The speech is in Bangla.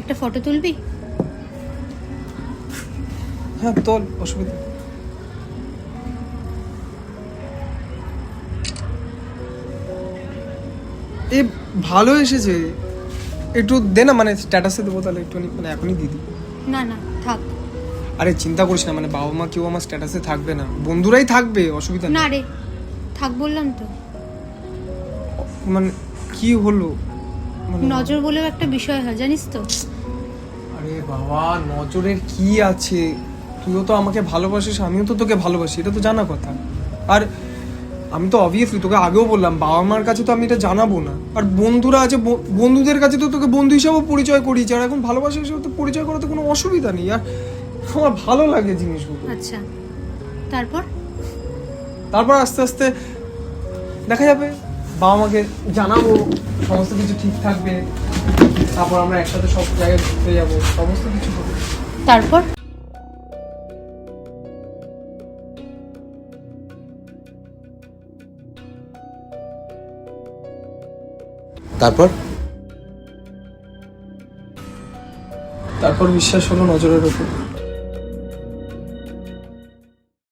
একটা ফটো তুলবি? হ্যাঁ তোল, অসুবিধা। এ ভালো এসেছে, একটু দে না, মানে স্ট্যাটাসে দেবো তাহলে একটুখানি, মানে এখনই দিয়ে দিই। না না থাক। আরে চিন্তা করিস না, মানে বাবা মা কেউ আমার স্ট্যাটাসে থাকবে না, বন্ধুরাই থাকবে, অসুবিধা না নেই। রে থাক বললাম তো। মানে কি হলো? মানে নজর বলেও একটা বিষয় হয় জানিস তো। আরে বাবা, নজরের কি আছে? তুইও তো আমাকে ভালোবাসিস, আমিও তো তোকে ভালোবাসি, এটা তো জানা কথা। আর আমি তো অবভিয়াসলি তোকে আগেও বললাম, বাবা মার কাছে তো আমি এটা জানাবো না। আর বন্ধুরা আছে, বন্ধুদের কাছে তো তোকে বন্ধু হিসাবেও পরিচয় করিয়েছি, আর এখন ভালোবাসা হিসেবে তো পরিচয় করাতে কোনো অসুবিধা নেই। আর আমার ভালো লাগে জিনিসগুলো। আচ্ছা তারপর? তারপর আস্তে আস্তে দেখা যাবে, বাবা মাকে জানাবো, সমস্ত কিছু ঠিক থাকবে, তারপর আমরা একসাথে সব জায়গায় ঘুরতে যাবো, সমস্ত কিছু হবে। তারপর তারপর তারপর বিশ্বাস হলো নজরের ওপর।